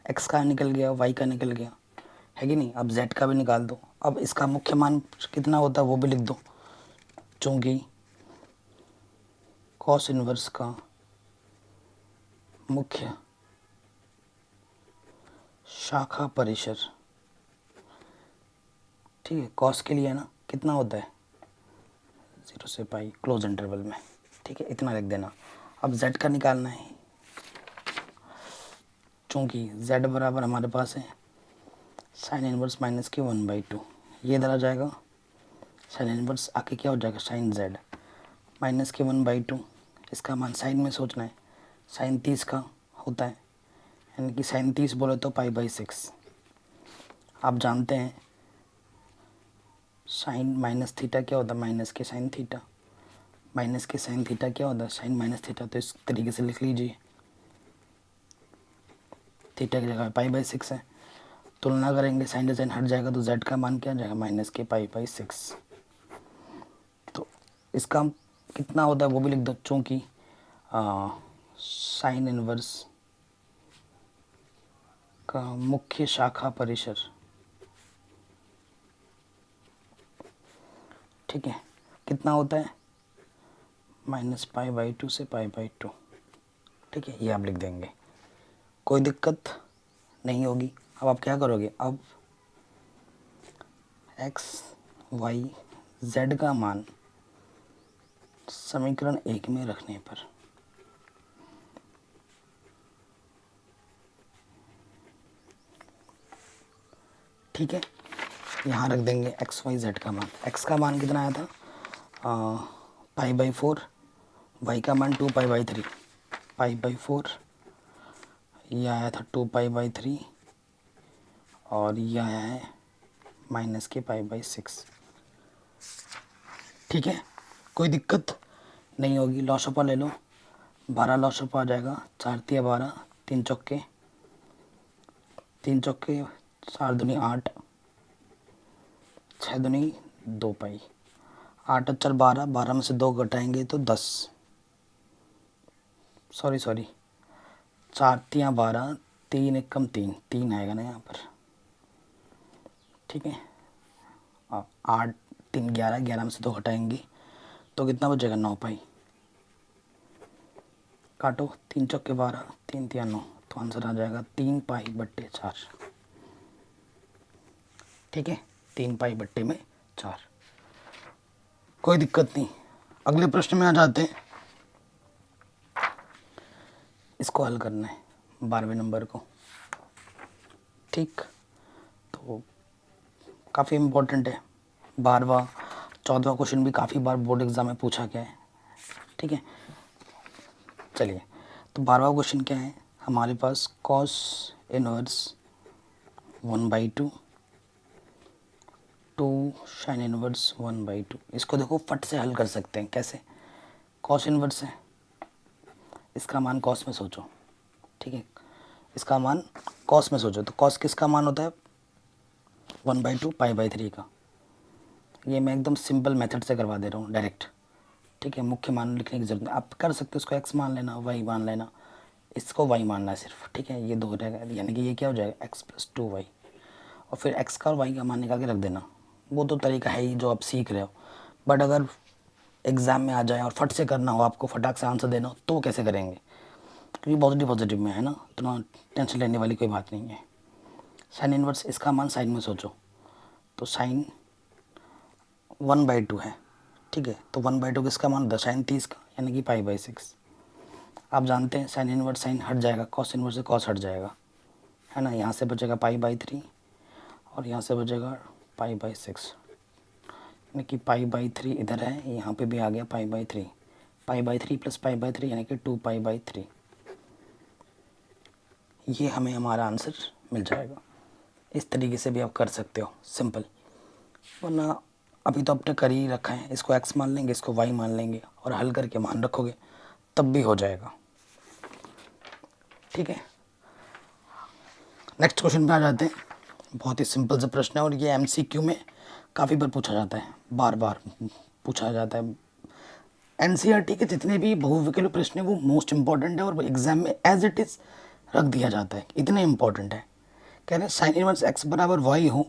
Speaker 1: एक्स का निकल गया, वाई का निकल गया, है कि नहीं। अब जेड का भी निकाल दो। अब इसका मुख्य मान कितना होता है वो भी लिख दो, चूँकि कॉस इन्वर्स का मुख्य शाखा परिसर, ठीक है, कॉस के लिए है ना, कितना होता है 0 से पाई क्लोज इंटरवल में। ठीक है, इतना लिख देना। अब z का निकालना है, चूँकि z बराबर हमारे पास है साइन इनवर्स माइनस के 1/2। ये इधर आ जाएगा, साइन इनवर्स आके क्या हो जाएगा साइन z माइनस के 1/2। इसका मान साइन में सोचना है, साइन 30 का होता है, यानी कि साइन 30 बोले तो पाई/6। आप जानते हैं साइन माइनस थीटा क्या होता है, माइनस के साइन थीटा, माइनस के साइन थीटा क्या होता है साइन माइनस थीटा। तो इस तरीके से लिख लीजिए, थीटा की जगह पाई/6 है। तुलना करेंगे, साइन डिजाइन हट जाएगा तो z का मान क्या आ जाएगा माइनस के पाई/6। तो इसका कितना होता है वो भी लिख दो, चूँकि साइन इनवर्स का मुख्य शाखा परिसर, ठीक है, कितना होता है -पाई/2 से पाई/2। ठीक है, ये आप लिख देंगे, कोई दिक्कत नहीं होगी। अब आप क्या करोगे, अब x y z का मान समीकरण 1 में रखने पर ठीक है, यहाँ रख देंगे x y z का मान। x का मान कितना आया था पाई/4, y का मान 2 पाई/3, पाई/4, ये आया था 2 पाई/3, और ये आया है माइनस के पाई/6। ठीक है, कोई दिक्कत नहीं होगी। लॉसपा ले लो, 12 लॉसपा आ जाएगा, 4 तिया 12, 3 चौके 4 दूनी 8, 6 दूनी 2 पाई, 8 और 4 12, 12 में से 2 घटाएंगे तो 10, सॉरी 4 तिया 12, 3 एकम 3, 3 आएगा ना यहाँ पर। ठीक है, 8 3 11, 11 में से 2 घटाएंगे तो कितना बचेगा 9 पाई। काटो, 3 चौके 12, 3 तिया 9, तो आंसर आ जाएगा 3 पाई/4। ठीक है, 3 पाई/4, कोई दिक्कत नहीं। अगले प्रश्न में आ जाते हैं, इसको हल करना है 12वें नंबर को। ठीक, तो काफ़ी इम्पोर्टेंट है, 12वां 14वां क्वेश्चन भी काफ़ी बार बोर्ड एग्ज़ाम में पूछा गया है। ठीक है, चलिए, तो 12वां क्वेश्चन क्या है हमारे पास, cos inverse 1/2 to sine inverse 1/2। इसको देखो फट से हल कर सकते हैं, कैसे, कॉस इनवर्स है, इसका मान कॉस में सोचो। ठीक है, इसका मान कॉस में सोचो, तो कॉस किसका मान होता है 1/2 पाई/3 का। ये मैं एकदम सिंपल मेथड से करवा दे रहा हूँ डायरेक्ट। ठीक है, मुख्य मान लिखने की जरूरत नहीं, आप कर सकते हो इसको x मान लेना, y मान लेना, इसको y मानना है सिर्फ। ठीक है, ये 2 हो जाएगा, यानी कि ये क्या हो जाएगा x + 2y, और फिर x का और y का मान निकाल के रख देना। वो तो तरीका है ही जो आप सीख रहे हो, बट अगर एग्ज़ाम में आ जाए और फट से करना हो, आपको फटाक से आंसर देना हो, तो कैसे करेंगे, क्योंकि पॉजिटिव में है ना, तो टेंशन लेने वाली कोई बात नहीं है। साइन इनवर्स, इसका मान साइन में सोचो, तो साइन 1/2 है। ठीक है, तो 1/2 किसका मान होता है साइन 30 का, यानी कि पाई/6। आप जानते हैं साइन इनवर्स साइन हट जाएगा, कॉस इनवर्स से कॉस हट जाएगा,
Speaker 2: है ना। यहाँ से बचेगा π/3 और यहाँ से बचेगा π/6, यानी कि π/3 इधर है, यहाँ पे भी आ गया π/3, π/3 प्लस π/3 यानी कि 2π/3। ये हमें हमारा आंसर मिल जाएगा। इस तरीके से भी आप कर सकते हो, सिंपल। वरना अभी तो आपने कर ही रखा है, इसको x मान लेंगे, इसको y मान लेंगे और हल करके मान रखोगे, तब भी हो जाएगा। ठीक है,
Speaker 1: नेक्स्ट क्वेश्चन पे आ जाते हैं। बहुत ही सिंपल सा प्रश्न है और ये एमसीक्यू में काफ़ी बार पूछा जाता है, बार बार पूछा जाता है। एनसीईआरटी के जितने भी बहुविकल्प प्रश्न हैं वो मोस्ट इंपॉर्टेंट है और एग्जाम में एज इट इज़ रख दिया जाता है, इतने इंपॉर्टेंट है। कह रहे हैं साइन इनवर्स एक्स बराबर वाई हो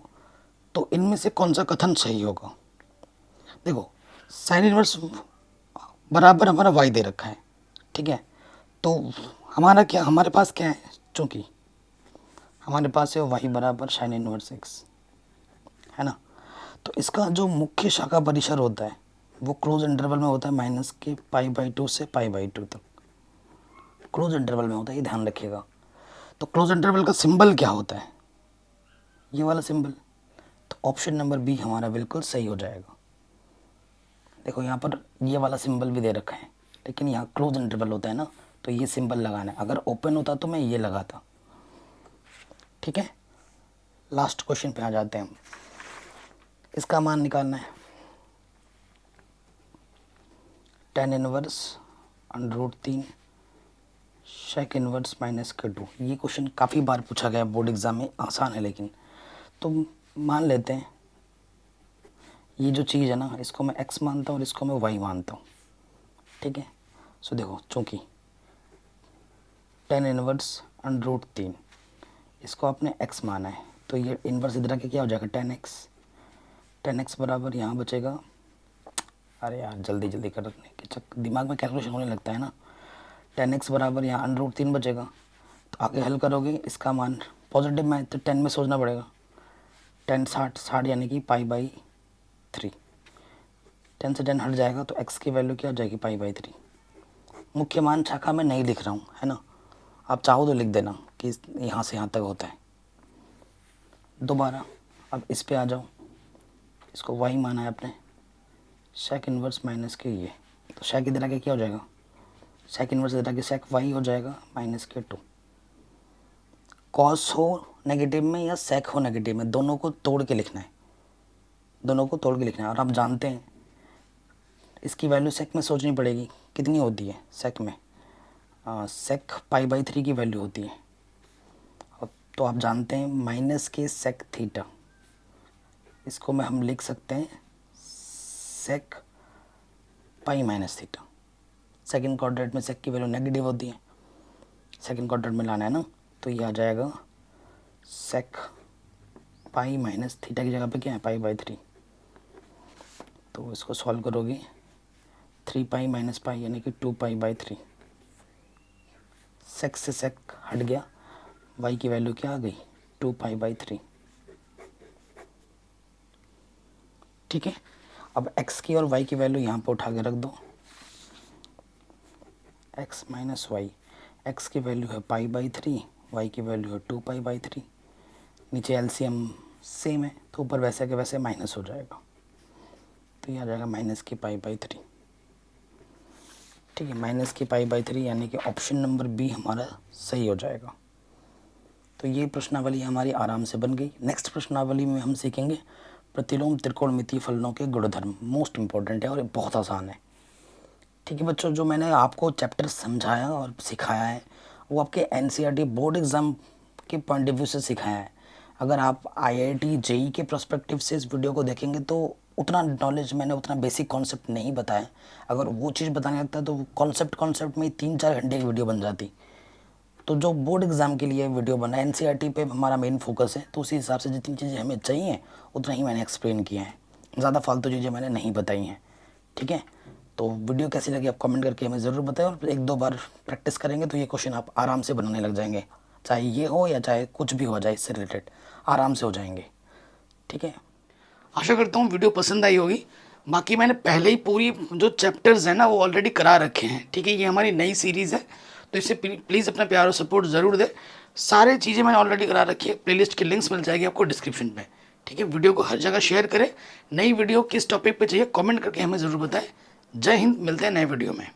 Speaker 1: तो इनमें से कौन सा कथन सही होगा। देखो, साइन इनवर्स बराबर हमारा वाई दे रखा है, ठीक है, तो हमारे पास क्या है, चूँकि हमारे पास है वाई बराबर साइन इनवर्स एक्स, है ना। तो इसका जो मुख्य शाखा परिसर होता है वो क्लोज इंटरवल में होता है -π/2 से π/2 तक, क्लोज इंटरवल में होता है, ये ध्यान रखिएगा। तो क्लोज इंटरवल का सिंबल क्या होता है, ये वाला सिंबल। तो ऑप्शन नंबर बी हमारा बिल्कुल सही हो जाएगा। देखो यहाँ पर ये वाला सिंबल भी दे रखा है, लेकिन यहाँ क्लोज इंटरवल होता है ना, तो ये सिंबल लगाना है। अगर ओपन होता तो मैं ये लगाता। ठीक है, लास्ट क्वेश्चन पे आ जाते हैं हम। इसका मान निकालना है, tan inverse √3 sec inverse -k2। ये क्वेश्चन काफ़ी बार पूछा गया बोर्ड एग्ज़ाम में, आसान है लेकिन। तो मान लेते हैं ये जो चीज़ है ना, इसको मैं x मानता हूँ और इसको मैं y मानता हूँ। ठीक है, सो देखो, चूँकि tan इनवर्स √3 इसको आपने x माना है, तो ये इन्वर्स इधर के क्या हो जाएगा, tan x बराबर यहाँ बचेगा। अरे यार जल्दी जल्दी करने के चक्कर दिमाग में कैलकुलेशन होने लगता है ना। tan x बराबर यहाँ √3 बचेगा, तो आगे हल करोगे इसका मान पॉजिटिव में, तो 10 में सोचना पड़ेगा। 10 60 यानी कि π/3, 10 से 10 हट जाएगा तो x की वैल्यू क्या हो जाएगी, π/3। मुख्य मान शाखा में नहीं लिख रहा हूँ, है ना, आप चाहो तो लिख देना कि यहाँ से यहाँ तक होता है। दोबारा अब इस पे आ जाओ, इसको y माना है आपने, sec इनवर्स -k ये, तो sec इधर आके क्या हो जाएगा, sec इनवर्स इधर आके sec y हो जाएगा -k2। cos हो नेगेटिव में या sec हो नेगेटिव में, दोनों को तोड़ के लिखना है, दोनों को तोड़ के लिखना है। और आप जानते हैं इसकी वैल्यू sec में सोचनी पड़ेगी, कितनी होती है sec में, sec π/3 की वैल्यू होती है। तो आप जानते हैं -k sec थीटा, इसको में हम लिख सकते हैं sec π-θ। सेकेंड क्वाड्रेंट में sec की वैल्यू नेगेटिव होती है, सेकेंड क्वाड्रेंट में लाना है ना, तो ये आ जाएगा sec π-θ की जगह पे क्या है, π/3। तो इसको सॉल्व करोगे 3π - π यानी कि 2π/3। sec से sec हट गया, y की वैल्यू क्या आ गई, 2π/3। ठीक है, अब x की और y की वैल्यू यहाँ पर उठा के रख दो, x - y, x की वैल्यू है π/3, y की वैल्यू है 2π/3। नीचे एलसीएम सेम है तो ऊपर वैसे के वैसे माइनस हो जाएगा, तो ये आ जाएगा -k π/3। ठीक है, -k π/3 यानी कि ऑप्शन नंबर बी हमारा सही हो जाएगा। तो ये प्रश्नावली हमारी आराम से बन गई। नेक्स्ट प्रश्नावली में हम सीखेंगे प्रतिलोम त्रिकोणमितीय फलनों के गुणधर्म, मोस्ट इंपॉर्टेंट है और बहुत आसान है। ठीक है बच्चों, जो मैंने आपको चैप्टर समझाया और सिखाया है वो आपके एनसीईआरटी बोर्ड एग्ज़ाम के पॉइंट ऑफ व्यू से सिखाया है। अगर आप आईआईटी जेई के पर्सपेक्टिव से इस वीडियो को देखेंगे तो उतना नॉलेज मैंने, उतना बेसिक कॉन्सेप्ट नहीं बताया। अगर वो चीज़ बताने लगता है तो कॉन्सेप्ट में 3-4 घंटे की वीडियो बन जाती। तो जो बोर्ड एग्ज़ाम के लिए वीडियो बना है, एनसीईआरटी पे हमारा मेन फोकस है, तो उसी हिसाब से जितनी चीज़ें हमें चाहिए उतना ही मैंने एक्सप्लेन किया है, ज़्यादा फालतू चीज़ें मैंने नहीं बताई हैं। ठीक है, तो वीडियो कैसी लगी आप कमेंट करके हमें ज़रूर बताएं, और 1-2 बार प्रैक्टिस करेंगे तो ये क्वेश्चन आप आराम से बनाने लग जाएंगे, चाहे ये हो या चाहे कुछ भी हो जाए, इससे रिलेटेड आराम से हो जाएंगे। ठीक है, आशा करता हूँ वीडियो पसंद आई होगी। बाकी मैंने पहले ही पूरी जो चैप्टर्स हैं ना वो ऑलरेडी करा रखे हैं। ठीक है, ये हमारी नई सीरीज़ है तो इसे प्लीज़ अपना प्यार और सपोर्ट ज़रूर दें। सारी चीज़ें मैंने ऑलरेडी करा रखी है, प्लेलिस्ट की लिंक्स मिल जाएगी आपको डिस्क्रिप्शन में। ठीक है, वीडियो को हर जगह शेयर करें। नई वीडियो किस टॉपिक पे चाहिए कमेंट करके हमें ज़रूर बताएं। जय हिंद, मिलते हैं नए वीडियो में।